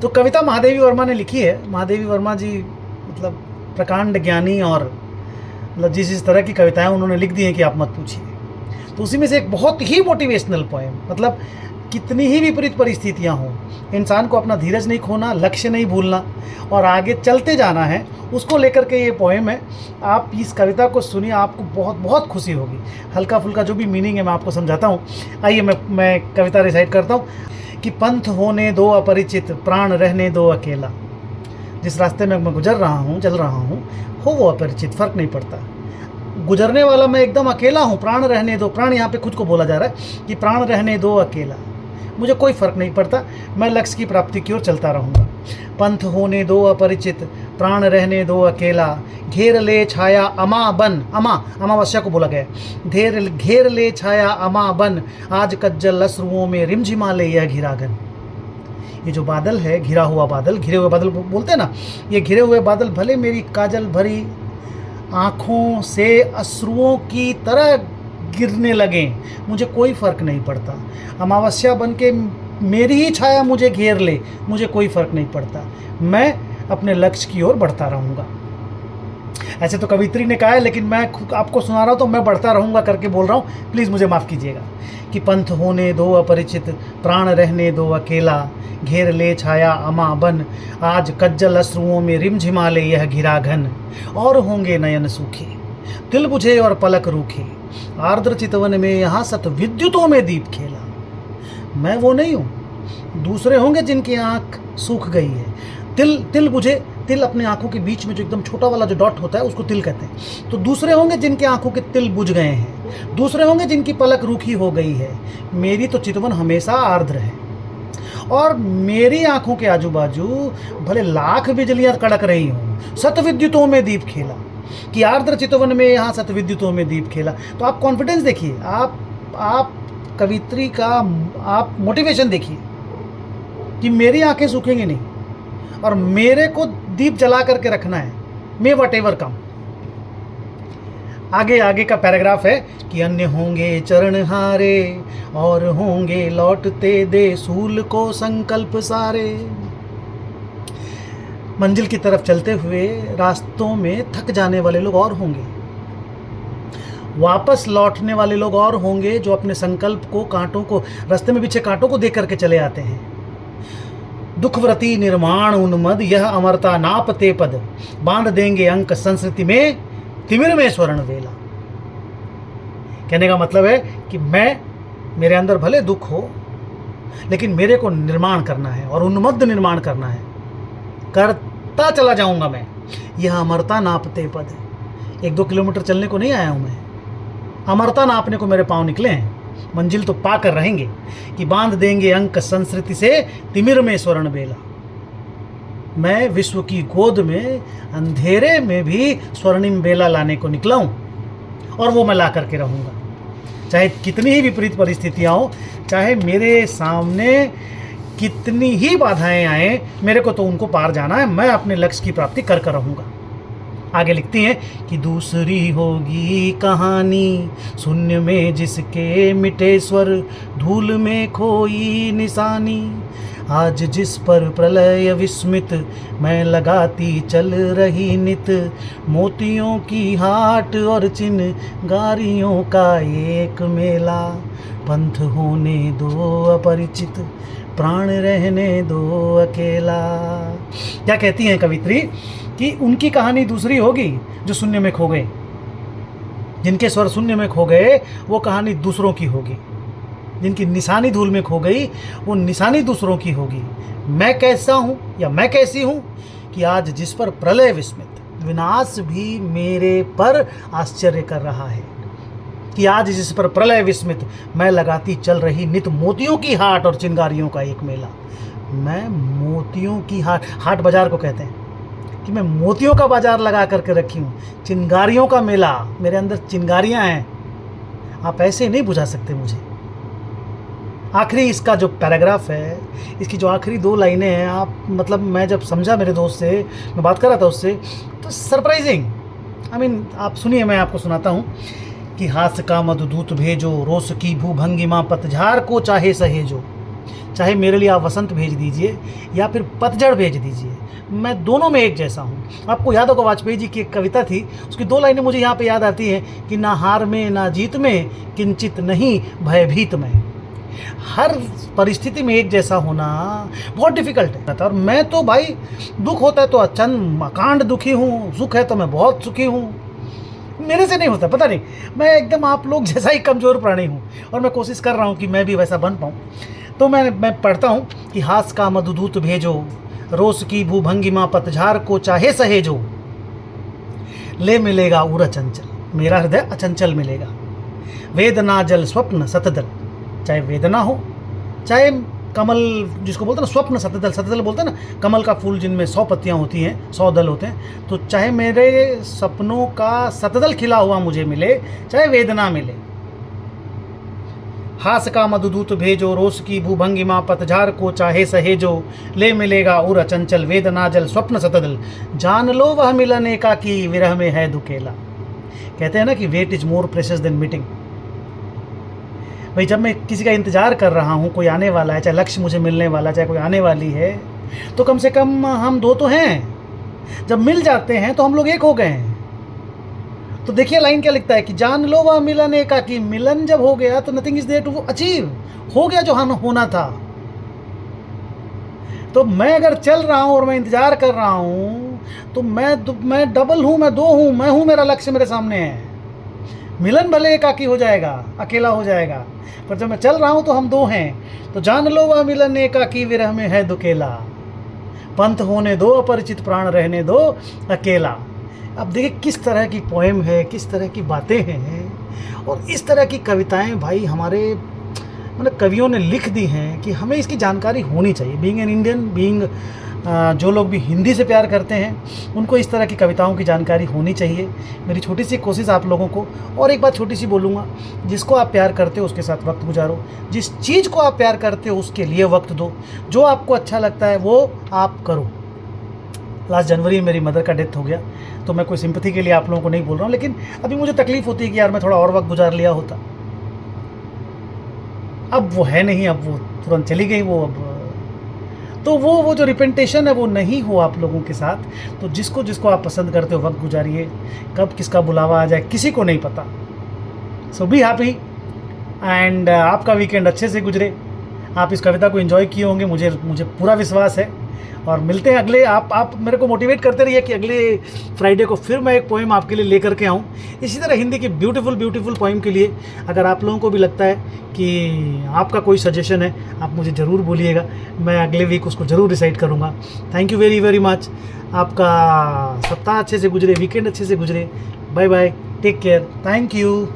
तो कविता महादेवी वर्मा ने लिखी है। महादेवी वर्मा जी मतलब प्रकांड ज्ञानी और मतलब जिस तरह की कविताएं उन्होंने लिख दी हैं कि आप मत पूछिए। तो उसी में से एक बहुत ही मोटिवेशनल पोएम, मतलब कितनी ही विपरीत परिस्थितियां हों, इंसान को अपना धीरज नहीं खोना, लक्ष्य नहीं भूलना और आगे चलते जाना है, उसको लेकर के ये पोएम है। आप इस कविता को सुनिए, आपको बहुत बहुत खुशी होगी। हल्का फुल्का जो भी मीनिंग है मैं आपको समझाता हूँ। आइए मैं कविता रिसाइट करता हूँ कि पंथ होने दो अपरिचित, प्राण रहने दो अकेला। जिस रास्ते में मैं गुजर रहा हूँ, चल रहा हूँ, हो वो अपरिचित, फ़र्क नहीं पड़ता। गुजरने वाला मैं एकदम अकेला हूँ, प्राण रहने दो। प्राण यहाँ पे खुद को बोला जा रहा है कि प्राण रहने दो अकेला, मुझे कोई फ़र्क नहीं पड़ता, मैं लक्ष्य की प्राप्ति की ओर चलता रहूँगा। पंथ होने दो अपरिचित, प्राण रहने दो अकेला, घेर ले छाया अमा बन। अमावस्या को बोला गया। घेर ले छाया अमा बन, आज कज्जल अश्रुओं में रिमझिमा ले यह घिरागन। ये जो बादल है, घिरा हुआ बादल, घिरे हुए बादल बोलते हैं ना, ये घिरे हुए बादल भले मेरी काजल भरी आँखों से अश्रुओं की तरह गिरने लगें, मुझे कोई फ़र्क नहीं पड़ता। अमावस्या बन के मेरी ही छाया मुझे घेर ले, मुझे कोई फ़र्क नहीं पड़ता, मैं अपने लक्ष्य की ओर बढ़ता रहूँगा। ऐसे तो कवित्री ने कहा है, लेकिन मैं आपको सुना रहा हूँ तो मैं बढ़ता रहूँगा करके बोल रहा हूँ, प्लीज़ मुझे माफ़ कीजिएगा। कि पंथ होने दो अपरिचित, प्राण रहने दो अकेला, घेर ले छाया अमा बन, आज कज्जल अश्रुओं में रिमझिमा ले यह घिरा घन। और होंगे नयन सूखे, दिल बुझे और पलक रूखे, आर्द्र चितवन में यहाँ सत विद्युतों में दीप खेला। मैं वो नहीं हूँ, दूसरे होंगे जिनकी आँख सूख गई है। तिल बुझे, तिल अपने आँखों के बीच में जो एकदम छोटा वाला जो डॉट होता है उसको तिल कहते हैं। तो दूसरे होंगे जिनके आँखों के तिल बुझ गए हैं, दूसरे होंगे जिनकी पलक रूखी हो गई है। मेरी तो चितवन हमेशा आर्द्र है और मेरी आँखों के आजू बाजू भले लाख बिजलियाँ कड़क रही हों, सत विद्युतों में दीप खेला। कि आर्द्र चितवन में यहाँ सत विद्युतों में दीप खेला। तो आप कॉन्फिडेंस देखिए, आप कवित्री का आप मोटिवेशन देखिए कि मेरी आंखें सूखेंगी नहीं और मेरे को दीप जला करके रखना है, मैं वट एवर कम। आगे का पैराग्राफ है कि अन्य होंगे चरणहारे और होंगे लौटते दे सूल को संकल्प सारे। मंजिल की तरफ चलते हुए रास्तों में थक जाने वाले लोग और होंगे, वापस लौटने वाले लोग और होंगे जो अपने संकल्प को, कांटों को, रास्ते में बिछे कांटों को देख करके चले आते हैं। दुखव्रती निर्माण उन्मद, यह अमरता नापते पद, बांध देंगे अंक संस्कृति में, तिमिर में स्वर्ण वेला। कहने का मतलब है कि मेरे अंदर भले दुख हो, लेकिन मेरे को निर्माण करना है और उन्मत्त निर्माण करना है, करता चला जाऊंगा मैं। यह अमरता नापते पद, 1-2 किलोमीटर चलने को नहीं आया हूं मैं, अमरता नापने को मेरे पांव निकले हैं। मंजिल तो पाकर रहेंगे कि बांध देंगे अंक संस्कृति से, तिमिर में स्वर्ण बेला। मैं विश्व की गोद में अंधेरे में भी स्वर्णिम बेला लाने को निकला हूं और वो मैं ला करके रहूंगा, चाहे कितनी ही विपरीत परिस्थितियां हो, चाहे मेरे सामने कितनी ही बाधाएं आए, मेरे को तो उनको पार जाना है। मैं अपने लक्ष्य की प्राप्ति कर रहूंगा। आगे लिखती हैं कि दूसरी होगी कहानी शून्य में जिसके मिटे स्वर, धूल में खोई निशानी, आज जिस पर प्रलय विस्मित मैं लगाती चल रही नित, मोतियों की हाट और चिनगारियों का एक मेला। पंथ होने दो अपरिचित, प्राण रहने दो अकेला। क्या कहती हैं कवित्री कि उनकी कहानी दूसरी होगी जो शून्य में खो गए, जिनके स्वर शून्य में खो गए, वो कहानी दूसरों की होगी। जिनकी निशानी धूल में खो गई, वो निशानी दूसरों की होगी। मैं कैसा हूँ या मैं कैसी हूँ कि आज जिस पर प्रलय विस्मित, विनाश भी मेरे पर आश्चर्य कर रहा है। कि आज जिस पर प्रलय विस्मित मैं लगाती चल रही नित, मोतियों की हाट और चिंगारियों का एक मेला। मैं मोतियों की हाट बाजार को कहते हैं कि मैं मोतियों का बाजार लगा करके रखी हूँ, चिंगारियों का मेला, मेरे अंदर चिंगारियाँ हैं। आप ऐसे नहीं बुझा सकते मुझे। आखिरी इसका जो पैराग्राफ है, इसकी जो आखिरी 2 लाइनें हैं, आप मतलब मैं जब समझा, मेरे दोस्त से मैं बात कर रहा था उससे, तो सरप्राइजिंग। आप सुनिए, मैं आपको सुनाता हूँ कि हास का मधुदूत भेजो, रोस की भूभंगिमा पतझार को चाहे सहेजो, चाहे मेरे लिए आप वसंत भेज दीजिए या फिर पतझड़ भेज दीजिए, मैं दोनों में एक जैसा हूँ। आपको याद होगा वाजपेयी जी की एक कविता थी, उसकी 2 लाइनें मुझे यहाँ पे याद आती हैं कि ना हार में ना जीत में, किंचित नहीं भयभीत में। हर परिस्थिति में एक जैसा होना बहुत डिफिकल्ट है। और मैं तो भाई दुख होता है तो अकांड दुखी हूँ, सुख है तो मैं बहुत सुखी हूँ। मेरे से नहीं होता, पता नहीं, मैं एकदम आप लोग जैसा ही कमज़ोर प्राणी हूँ और मैं कोशिश कर रहा हूँ कि मैं भी वैसा बन पाऊँ। तो मैं पढ़ता हूँ कि हास का मधुदूत भेजो, रोस की भूभंगिमा पतझार को चाहे सहेजो, ले मिलेगा उर अचंचल, मेरा हृदय अचंचल मिलेगा। वेदना जल स्वप्न सतदल, चाहे वेदना हो, चाहे कमल जिसको बोलते हैं ना स्वप्न सतदल, सतदल बोलते हैं ना कमल का फूल जिनमें 100 पत्तियाँ होती हैं, 100 दल होते हैं, तो चाहे मेरे सपनों का सतदल खिला हुआ मुझे मिले, चाहे वेदना मिले। हास का मधुदूत भेजो, रोस की भूभंगिमा पतझार को चाहे सहेजो, ले मिलेगा उर अचंचल, वेदना जल स्वप्न सतदल, जान लो वह मिलन एकाकी, विरह में है दुकेला। कहते हैं ना कि wait is more precious than meeting. भाई जब मैं किसी का इंतज़ार कर रहा हूँ, कोई आने वाला है, चाहे लक्ष्य मुझे मिलने वाला है, चाहे कोई आने वाली है, तो कम से कम हम 2 तो हैं। जब मिल जाते हैं तो हम लोग एक हो गए हैं। तो देखिए लाइन क्या लिखता है कि जान लो वह मिलन एकाकी, मिलन जब हो गया तो nothing is there to achieve, हो गया जो होना था। तो मैं अगर चल रहा हूँ और मैं इंतज़ार कर रहा हूँ तो मैं डबल हूँ, मैं 2 हूँ, मैं हूँ, मेरा लक्ष्य मेरे सामने है। मिलन भले एकाकी हो जाएगा, अकेला हो जाएगा, पर जब मैं चल रहा हूँ तो हम 2 हैं। तो जान लो वह मिलन एकाकी, विरह में है दुकेला, पंथ होने दो अपरिचित, प्राण रहने दो अकेला। अब देखिए किस तरह की पोएम है, किस तरह की बातें हैं, और इस तरह की कविताएं भाई हमारे मतलब कवियों ने लिख दी हैं कि हमें इसकी जानकारी होनी चाहिए। बीइंग एन इंडियन, बीइंग जो लोग भी हिंदी से प्यार करते हैं उनको इस तरह की कविताओं की जानकारी होनी चाहिए। मेरी छोटी सी कोशिश आप लोगों को, और एक बात छोटी सी बोलूँगा, जिसको आप प्यार करते हो उसके साथ वक्त गुजारो, जिस चीज़ को आप प्यार करते हो उसके लिए वक्त दो, जो आपको अच्छा लगता है वो आप करो। लास्ट जनवरी में मेरी मदर का डेथ हो गया, तो मैं कोई सिंपैथी के लिए आप लोगों को नहीं बोल रहा हूँ, लेकिन अभी मुझे तकलीफ़ होती है कि यार मैं थोड़ा और वक्त गुजार लिया होता। अब वो है नहीं, अब वो तुरंत चली गई वो। अब तो वो जो रिपेंटेशन है वो नहीं हो आप लोगों के साथ। तो जिसको आप पसंद करते हो वक्त गुजारिए, कब किसका बुलावा आ जाए किसी को नहीं पता। सो बी हैप्पी एंड आपका वीकेंड अच्छे से गुजरे। आप इस कविता को एंजॉय किए होंगे, मुझे पूरा विश्वास है। और मिलते हैं अगले, आप मेरे को मोटिवेट करते रहिए कि अगले फ्राइडे को फिर मैं एक पोएम आपके लिए लेकर के आऊँ। इसी तरह हिंदी की ब्यूटीफुल पोएम के लिए अगर आप लोगों को भी लगता है कि आपका कोई सजेशन है, आप मुझे ज़रूर बोलिएगा, मैं अगले वीक उसको ज़रूर डिसाइड करूँगा। Thank you very much. आपका सप्ताह अच्छे से गुजरे, वीकेंड अच्छे से गुजरे। Bye bye, take care, thank you.